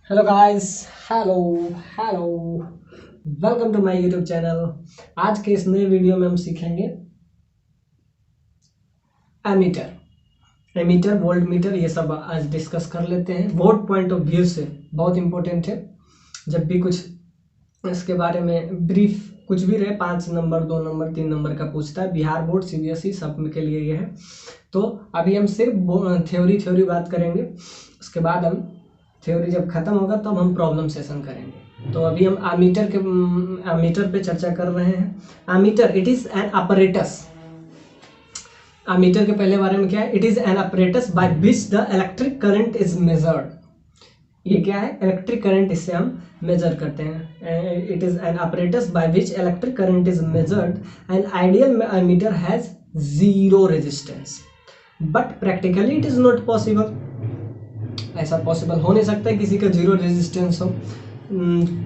Hello guys, hello hello, welcome to my YouTube channel. आज के इस नए वीडियो में हम सीखेंगे एमीटर वोल्ट मीटर, ये सब आज डिस्कस कर लेते हैं। वोट पॉइंट ऑफ व्यू से बहुत इंपॉर्टेंट है। जब भी कुछ इसके बारे में ब्रीफ कुछ भी रहे, 5 नंबर 2 नंबर 3 नंबर का पूछता है। बिहार बोर्ड सीबीएसई सब के लिए ये है। तो अभी हम सिर्फ थ्योरी बात करेंगे। उसके बाद हम थ्योरी जब खत्म होगा तब हम प्रॉब्लम सेशन करेंगे। तो अभी हम आमीटर पे चर्चा कर रहे हैं। Ammeter it is an apparatus. Ammeter के पहले बारे में क्या है? It is an apparatus by which the electric current is measured. ये क्या है? इलेक्ट्रिक करंट, इससे हम मेजर करते हैं। It is an apparatus by which electric current is measured. An ideal ammeter has zero resistance but practically it is not possible. ऐसा possible हो नहीं सकता है किसी का जीरो रेजिस्टेंस हो।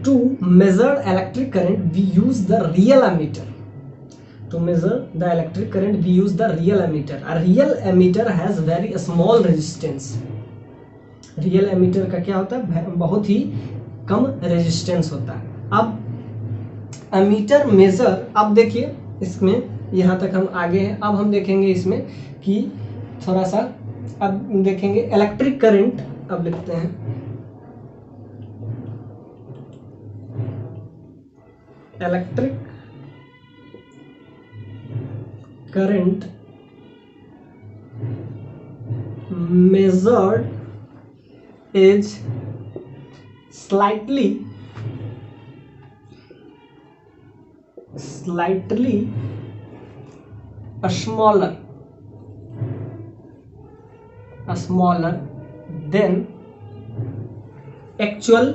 To measure electric current we use the real ammeter. To measure the electric current we use the real ammeter. A real ammeter has very small resistance. Real ammeter का क्या होता है? बहुत ही कम रेजिस्टेंस होता है। अब ammeter major, अब देखिए इसमें यहाँ तक हम आगे हैं। अब हम देखेंगे इसमें कि थोड़ा सा अब देखेंगे इलेक्ट्रिक करंट। अब लिखते हैं electric current measured is slightly smaller than actual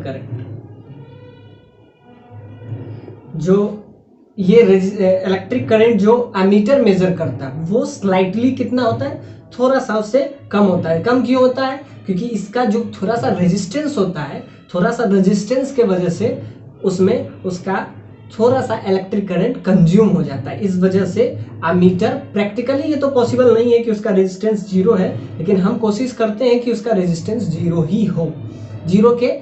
current. जो ये इलेक्ट्रिक करंट जो एमीटर मेजर करता है वो स्लाइटली कितना होता है? थोड़ा सा उससे कम होता है। कम क्यों होता है? क्योंकि इसका जो थोड़ा सा रेजिस्टेंस होता है, थोड़ा सा रेजिस्टेंस के वजह से उसमें उसका थोड़ा सा इलेक्ट्रिक करंट कंज्यूम हो जाता है। इस वजह से एमीटर, प्रैक्टिकली ये तो पॉसिबल नहीं है कि उसका रेजिस्टेंस जीरो है, लेकिन हम कोशिश करते हैं कि उसका रेजिस्टेंस जीरो ही हो, जीरो के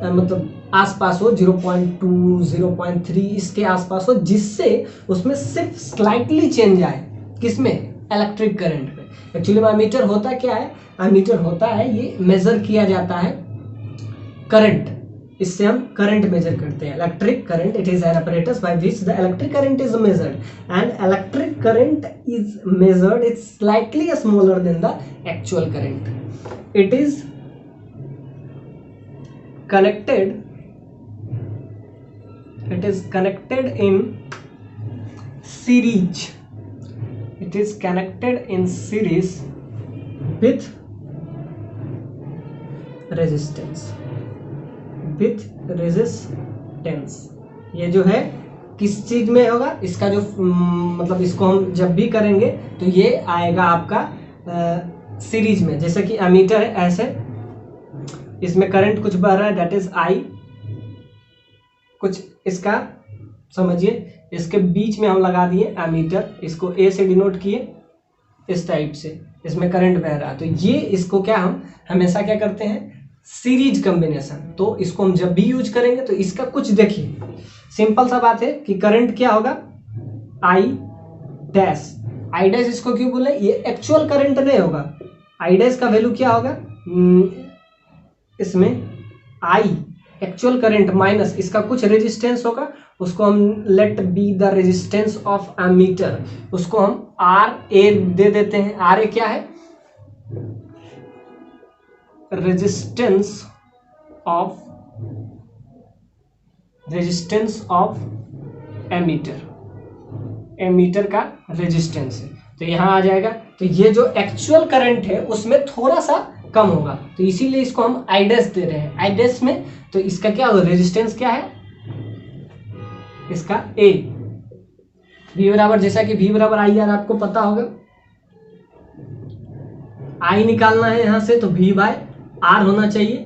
मतलब आसपास हो, 0.2 0.3 इसके आसपास हो, जिससे उसमें सिर्फ स्लाइटली चेंज आए। किसमें? इलेक्ट्रिक करंट में। एक्चुअली एमीटर होता क्या है? एमीटर होता है, ये मेजर किया जाता है करंट। इससे हम करंट मेजर करते हैं। Electric current it is N apparatus by which the electric current is measured, and electric current is measured, it's slightly smaller than the actual current. It is connected in series. It is connected in series with resistance. ये जो है किस चीज में होगा? इसका जो मतलब इसको हम जब भी करेंगे तो ये आएगा आपका सीरीज में। जैसे कि एमीटर है, ऐसे इसमें करंट कुछ बह रहा है, दैट इज आई। कुछ इसका समझिए, इसके बीच में हम लगा दिए एमीटर, इसको ए से डिनोट किए इस टाइप से, इसमें करंट बह रहा है। तो ये इसको क्या हम हमेशा क्या करते हैं? Series combination. तो इसको हम जब भी यूज करेंगे तो इसका कुछ देखिए, सिंपल सा बात है कि करंट क्या होगा? I dash. आई डैश इसको क्यों बोले? ये एक्चुअल करंट नहीं होगा। आई डैश का वैल्यू क्या होगा? इसमें आई एक्चुअल करंट माइनस इसका कुछ रेजिस्टेंस होगा, उसको हम let be the resistance of ammeter, उसको हम आर ए दे देते हैं। आर ए क्या है? रेजिस्टेंस ऑफ एमीटर का रेजिस्टेंस है। तो यहां आ जाएगा। तो ये जो एक्चुअल करंट है उसमें थोड़ा सा कम होगा, तो इसीलिए इसको हम आई डैश दे रहे हैं। आई डैश में तो इसका क्या होगा? रेजिस्टेंस क्या है इसका? ए। V बराबर, जैसा कि V बराबर आई आर आपको पता होगा। आई निकालना है यहां से तो V बाय आर होना चाहिए,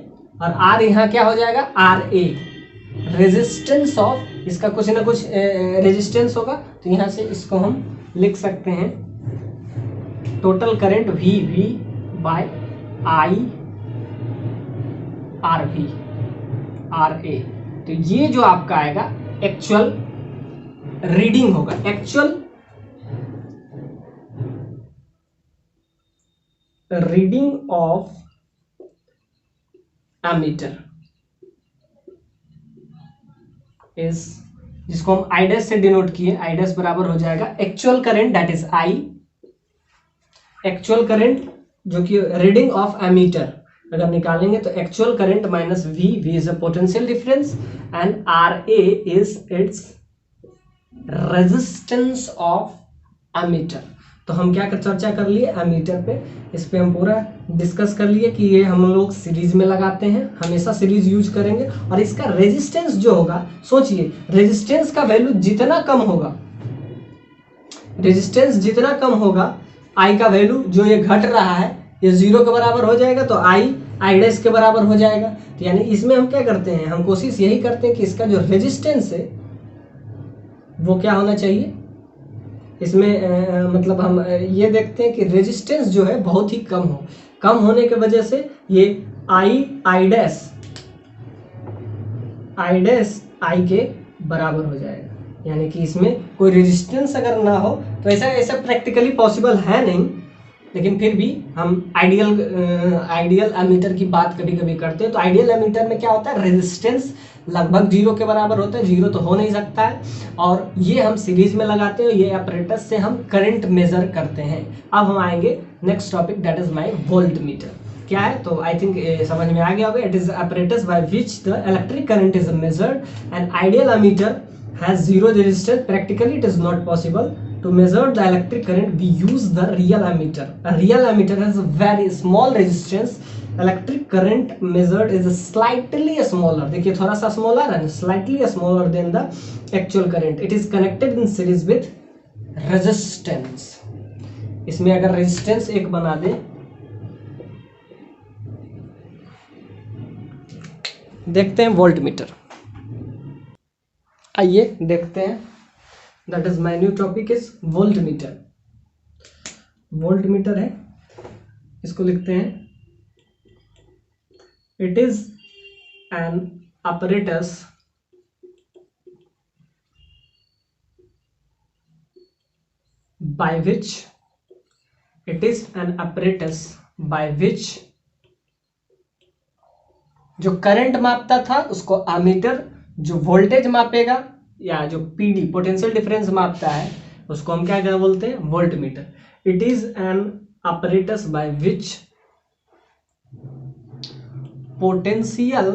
और आर यहाँ क्या हो जाएगा? R A. रेजिस्टेंस ऑफ इसका कुछ ना कुछ रेजिस्टेंस होगा, तो यहाँ से इसको हम लिख सकते हैं total current V by I R V R A. तो ये जो आपका आएगा एक्चुअल रीडिंग होगा, actual reading of ammeter is, जिसको हम आई डैश से डिनोट किए, आई डैश बराबर हो जाएगा actual current that is I, actual current जो कि रीडिंग ऑफ एमीटर अगर निकालेंगे तो actual current minus V, V is a potential difference and R A is its resistance of ammeter. तो हम क्या चर्चा कर लिए एमीटर पे, इस पे हम पूरा डिस्कस कर लिए कि ये हम लोग सीरीज में लगाते हैं, हमेशा सीरीज यूज करेंगे। और इसका रेजिस्टेंस जो होगा, सोचिए रेजिस्टेंस का वैल्यू जितना कम होगा, रेजिस्टेंस जितना कम होगा, आई का वैल्यू जो ये घट रहा है ये 0 के बराबर हो जाएगा, तो आई डैश के बराबर हो जाएगा। तो यानी इसमें हम क्या करते हैं, हम कोशिश यही करते हैं कि इसका जो रेजिस्टेंस है वो क्या होना चाहिए, इसमें मतलब हम ये देखते हैं कि रेजिस्टेंस जो है बहुत ही कम हो, कम होने की वजह से ये आई डैश आई के बराबर हो जाएगा। यानी कि इसमें कोई रेजिस्टेंस अगर ना हो तो ऐसा प्रैक्टिकली पॉसिबल है नहीं, लेकिन फिर भी हम आइडियल एमीटर की बात कभी कभी करते हैं। तो आइडियल एमीटर में क्या होता है, रेजिस्टेंस लगभग 0 के बराबर होता है, 0 तो हो नहीं सकता है, और ये हम सीरीज में लगाते हैं, ये अपरेटस से हम करंट मेजर करते हैं। अब हम आएंगे next topic that is my volt meter. क्या है, तो आई थिंक समझ में आ गया होगा। It is apparatus by which the electric current is measured. An ideal ammeter has zero resistance. Practically it is not possible to measure the electric current. We use the real ammeter. A real ammeter has a very small resistance. Electric current measured is slightly smaller. देखिए थोड़ा सा smaller and slightly smaller than the actual current. It is connected in series with resistance. इसमें अगर resistance एक बना दे, देखते हैं volt meter. आइए देखते हैं, that is my new topic is volt meter. Volt meter है, इसको लिखते हैं, it is N apparatus by which, it is an apparatus by which जो करंट मापता था उसको एमीटर, जो वोल्टेज मापेगा या जो पीडी पोटेंशियल डिफरेंस मापता है उसको हम क्या बोलते हैं, volt meter. It is N apparatus by which potential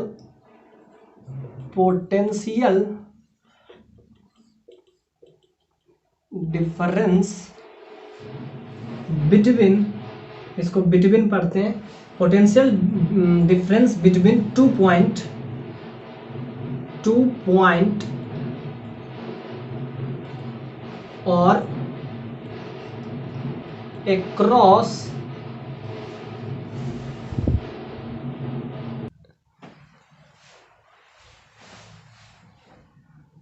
difference between, इसको बिटवीन पढ़ते हैं, potential difference between two point और across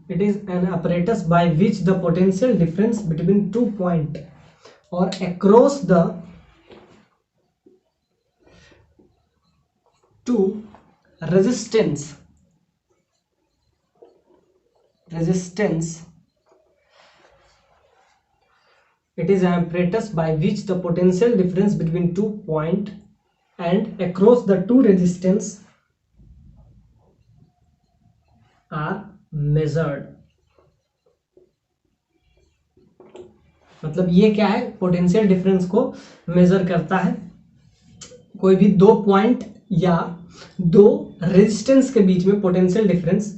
it is an apparatus by which the potential difference between 2 points or across the two resistance it is an apparatus by which the potential difference between 2 points and across the two resistance are measured। मतलब ये क्या है, potential difference को major करता है, कोई भी 2 point या 2 रेजिस्टेंस के बीच में पोटेंशियल डिफरेंस।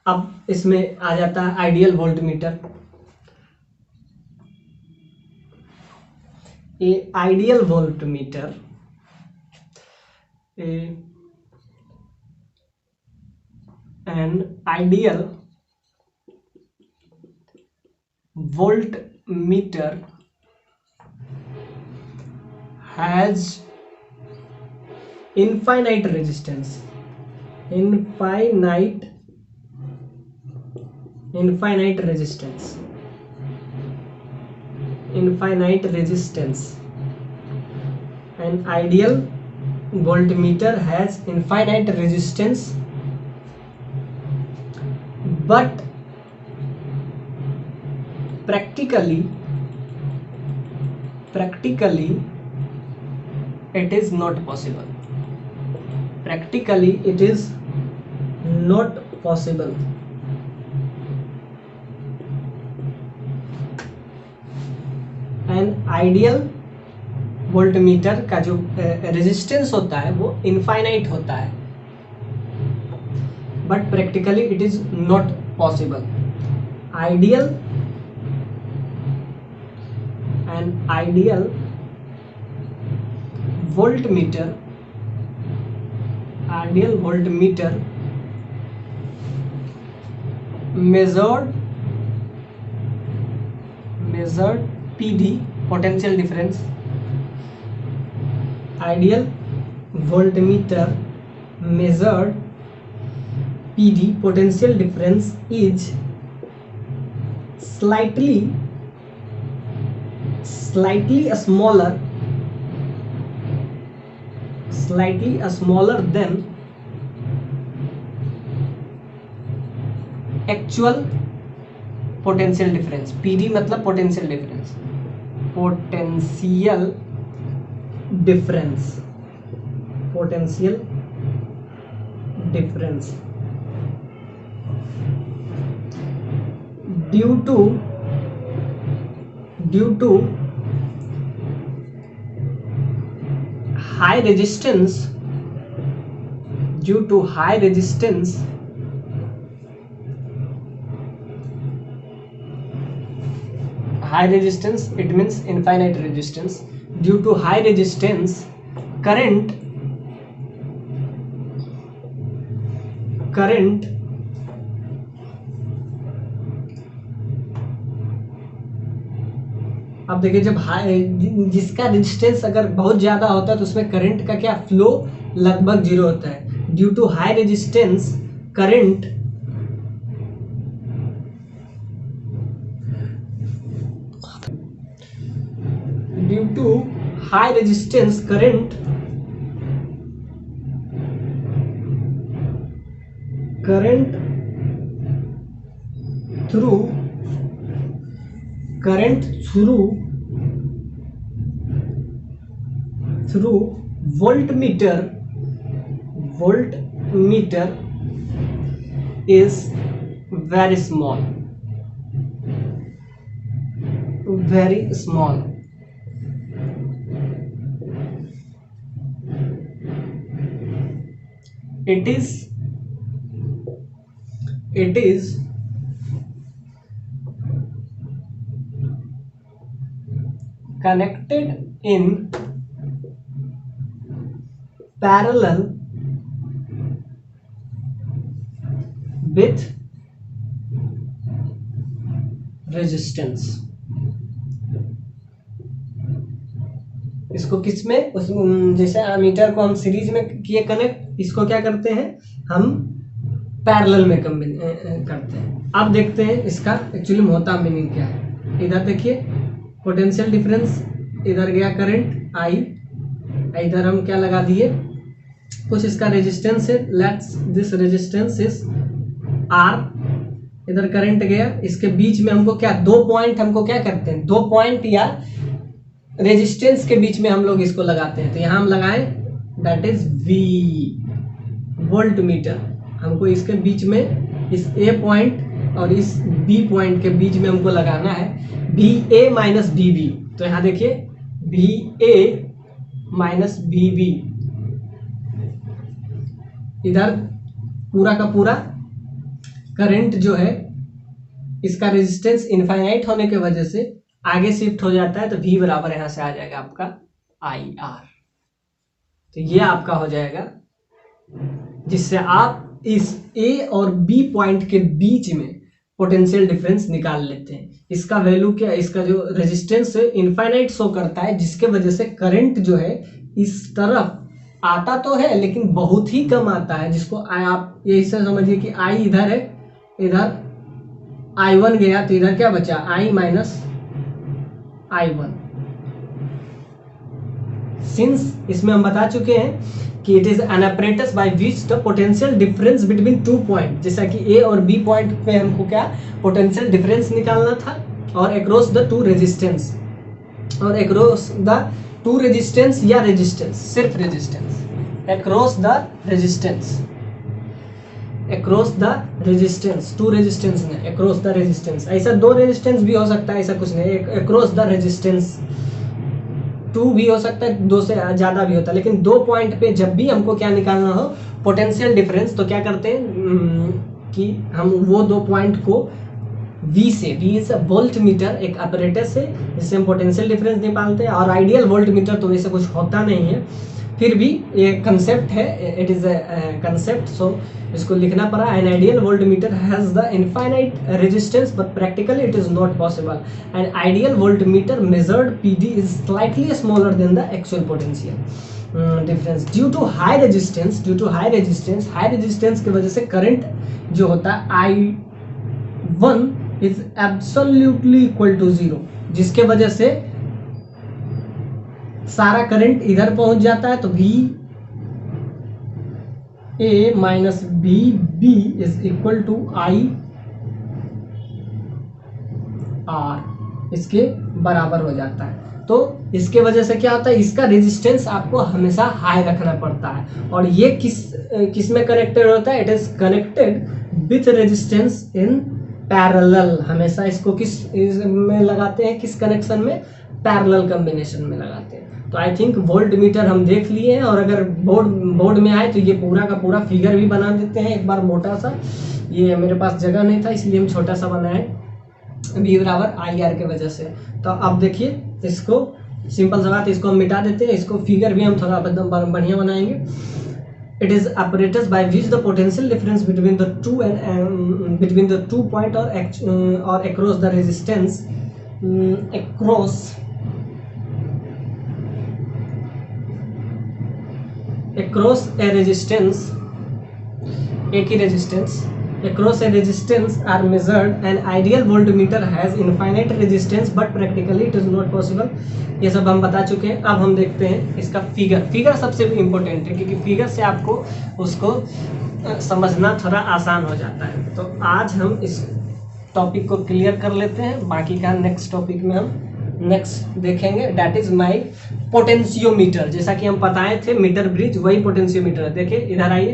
अब इसमें आ जाता है ideal volt meter. A ideal volt meter an ideal voltmeter has infinite resistance, infinite resistance An ideal voltmeter has infinite resistance, but practically it is not possible. Practically it is not possible. An ideal voltmeter का जो resistance होता है वो infinite होता है, but practically it is not possible. Ideal voltmeter measured PD, potential difference. Ideal voltmeter measured PD, potential difference, is slightly smaller than actual potential difference. PD मतलब potential difference. Due to high resistance, it means infinite resistance. Due to high resistance, current अब देखिए, जब जिसका resistance अगर बहुत ज़्यादा होता है तो उसमें करंट का क्या फ्लो लगभग जीरो होता है. Due to high resistance current through voltmeter is very small. It is connected in parallel with resistance. इसको किस में, जैसे एमीटर को हम सीरीज में किए कनेक्ट, इसको क्या करते हैं हम पैरेलल में करते हैं. अब देखते हैं इसका एक्चुअली होता मीनिंग क्या है. इधर देखिए पोटेंशियल डिफरेंस, इधर गया करंट आई, इधर हम क्या लगा दिए कुछ इसका रेजिस्टेंस है, let's this resistance is R, इधर करंट गया, इसके बीच में हमको क्या दो पॉइंट हमको क्या करते हैं, दो पॉइंट या रेजिस्टेंस के बीच में हम लोग इसको लगाते हैं. तो यहाँ हम लगाएं दैट इज वी वोल्टमीटर. हमको इसके बीच में इस ए पॉइंट और इस बी पॉइंट के बीच में हमको लगाना है बी ए माइनस बी बी. तो यहाँ देखिए बी ए माइनस बी बी, इधर पूरा का पूरा करंट जो है इसका रेजिस्टेंस इनफाइनाइट होने के वजह से आगे शिफ्ट हो जाता है. तो V बराबर यहाँ से आ जाएगा आपका IR. तो ये आपका हो जाएगा, जिससे आप इस A और B पॉइंट के बीच में पोटेंशियल डिफरेंस निकाल लेते हैं. इसका वैल्यू क्या है, इसका जो रेजिस्टेंस है इनफाइनाइट शो करता है, जिसके वजह से करंट जो है इस तरफ आता तो है लेकिन बहुत ही कम आता है. जिसको आप यही से समझिए कि I इधर है, इधर I1 गया तो इधर क्या बचा I माइनस I1. सिंस इसमें हम बता चुके हैं कि it is N apparatus by which the potential difference between 2 point, जैसा कि ए और बी पॉइंट पे हमको क्या पोटेंशियल डिफरेंस निकालना था, और अक्रॉस द टू रेजिस्टेंस, और अक्रॉस द टू रेजिस्टेंस या रेजिस्टेंस, सिर्फ resistance, across the resistance, across the resistance, two resistance नहीं, अक्रॉस द रेजिस्टेंस। ऐसा दो रेजिस्टेंस भी हो सकता है, ऐसा कुछ नहीं, अक्रॉस द रेजिस्टेंस टू भी हो सकता है, दो से ज़्यादा भी होता है, लेकिन दो पॉइंट पे जब भी हमको क्या निकालना हो पोटेंशियल डिफरेंस, तो क्या करते हैं कि हम वो दो पॉइंट को V से, V इज वोल्ट मीटर, एक अपरेटस है जिससे हम पोटेंशियल डिफरेंस निकालते हैं, और आइडियल वोल्ट मीटर तो वैसे कुछ होता नहीं है, फिर भी ये कंसेप्ट है, it is a concept, so इसको लिखना पड़ा। An ideal voltmeter has the infinite resistance but practically it is not possible. An ideal voltmeter measured PD is slightly smaller than the actual potential difference due to high resistance, due to high resistance, high resistance की वजह से current जो होता है I1 is absolutely equal to 0, जिसके वजह से सारा करंट इधर पहुंच जाता है, तो V A minus B B is equal to I R, इसके बराबर हो जाता है। तो इसके वजह से क्या होता है, इसका रेजिस्टेंस आपको हमेशा हाई रखना पड़ता है, और ये किस में कनेक्टेड होता है, it is connected with resistance in parallel. हमेशा इसको किस में लगाते हैं, किस कनेक्शन में, पैरेलल कॉम्बिनेशन में लगाते हैं। तो आई थिंक वोल्ट मीटर हम देख लिए हैं, और अगर बोर्ड में आए तो ये पूरा का पूरा फिगर भी बना देते हैं एक बार मोटा सा, ये मेरे पास जगह नहीं था इसलिए हम छोटा सा बनाए, V बराबर IR के वजह से। तो अब देखिए इसको सिंपल सा बात, इसको हम मिटा देते हैं, इसको फिगर भी हम थोड़ा बढ़िया बनाएंगे। It is apparatus by which the potential difference between the two point or across the resistance across a resistance, एक ही resistance, across a resistance are measured। An ideal voltmeter has infinite resistance but practically it is not possible। ये सब हम बता चुके हैं। अब हम देखते हैं इसका फिगर सबसे इम्पोर्टेंट है, क्योंकि फिगर से आपको उसको समझना थोड़ा आसान हो जाता है। तो आज हम इस टॉपिक को क्लियर कर लेते हैं, बाकी का नेक्स्ट टॉपिक में हम नेक्स्ट देखेंगे, दैट इज माई पोटेंशियोमीटर। जैसा कि हम बताए थे मीटर ब्रिज, वही पोटेंशियोमीटर है। देखिए इधर आइए,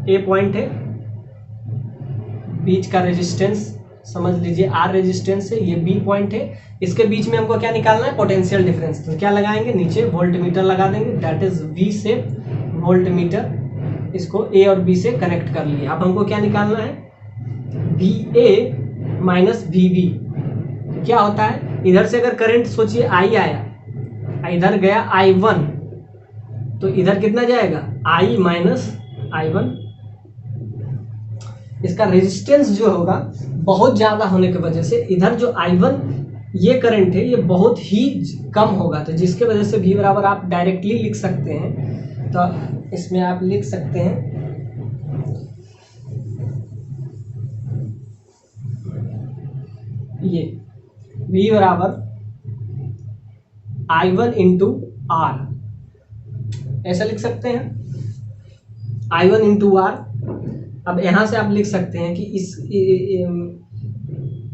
ए पॉइंट है, बीच का रेजिस्टेंस समझ लीजिए R रेजिस्टेंस है, ये B पॉइंट है, इसके बीच में हमको क्या निकालना है, पोटेंशियल डिफरेंस। तो क्या लगाएंगे, नीचे वोल्ट मीटर लगा देंगे, दैट इज V से वोल्ट मीटर, इसको A और B से कनेक्ट कर लिए। अब हमको क्या निकालना है, VA माइनस VB। तो क्या होता है, इधर से अगर करंट सोचिए I आया, इधर गया I1, तो इधर कितना जाएगा, I माइनस I1। इसका रेजिस्टेंस जो होगा बहुत ज़्यादा होने की वजह से इधर जो I1 ये करंट है ये बहुत ही कम होगा, तो जिसके वजह से V बराबर आप डायरेक्टली लिख सकते हैं। तो इसमें आप लिख सकते हैं ये V बराबर I1 इंटू R, ऐसा लिख सकते हैं, I1 इंटू R। अब यहाँ से आप लिख सकते हैं कि इस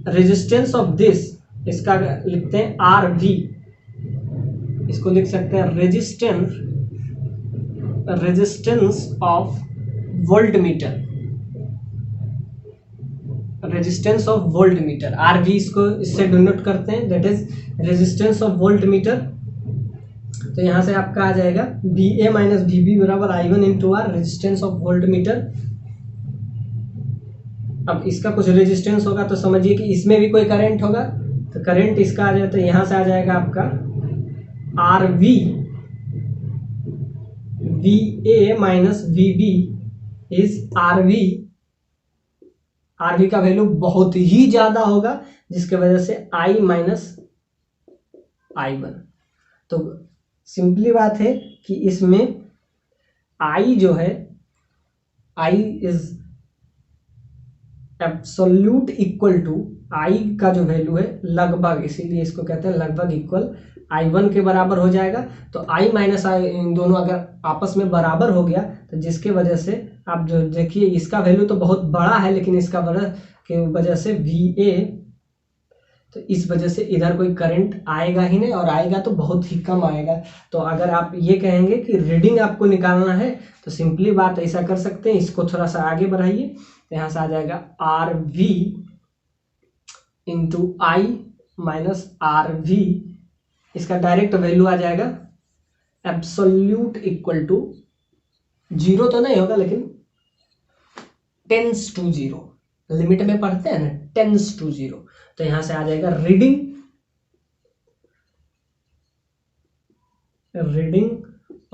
रेजिस्टेंस ऑफ दिस, इसका लिखते हैं RV, इसको लिख सकते हैं resistance of volt meter, resistance of volt meter, RV इसको इससे डिनोट करते हैं, that is resistance of volt meter. तो यहाँ से आपका आ जाएगा VA माइनस VB बराबर I1 into R, resistance of volt meter. अब इसका कुछ रेजिस्टेंस होगा तो समझिए कि इसमें भी कोई करंट होगा, तो करंट इसका आ जाता है, यहाँ से आ जाएगा आपका RV, VA minus VB is RV का वैल्यू बहुत ही ज़्यादा होगा, जिसके वजह से I माइनस I1। तो सिंपली बात है कि इसमें I जो है, I is absolute equal to I का जो वैल्यू है लगभग, इसीलिए इसको कहते हैं लगभग इक्वल I1 के बराबर हो जाएगा। तो I माइनस आई इन दोनों अगर आपस में बराबर हो गया तो जिसके वजह से आप जो देखिए इसका वैल्यू तो बहुत बड़ा है, लेकिन इसका वजह से VA, तो इस वजह से इधर कोई करंट आएगा ही नहीं, और आएगा तो बहुत ही कम आएगा। तो अगर आप ये कहेंगे कि रीडिंग आपको निकालना है तो सिंपली बात ऐसा कर सकते हैं, इसको थोड़ा सा आगे बढ़ाइए तो यहाँ से आ जाएगा RV into I minus RV, इसका डायरेक्ट वैल्यू आ जाएगा एब्सोल्यूट इक्वल टू 0 तो नहीं होगा लेकिन टेंस टू 0, लिमिट में पढ़ते हैं ना, टेंस टू 0। तो यहां से आ जाएगा reading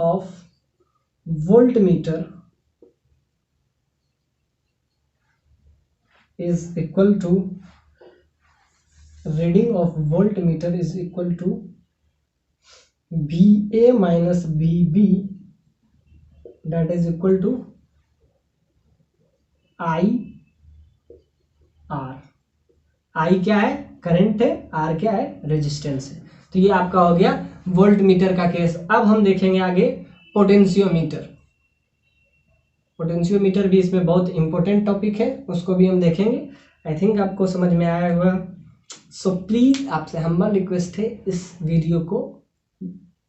of voltmeter is equal to VA minus VB that is equal to IR। I क्या है? करंट है, R क्या है? रेजिस्टेंस है। तो ये आपका हो गया वोल्ट मीटर का केस। अब हम देखेंगे आगे पोटेंशियोमीटर। पोटेंशियोमीटर भी इसमें बहुत इंपॉर्टेंट टॉपिक है, उसको भी हम देखेंगे। आई थिंक आपको समझ में आया होगा। सो प्लीज आपसे हम्बल रिक्वेस्ट है, इस वीडियो को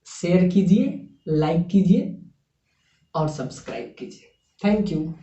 शेयर कीजिए, लाइक कीजिए और सब्सक्राइब कीजिए। Thank you.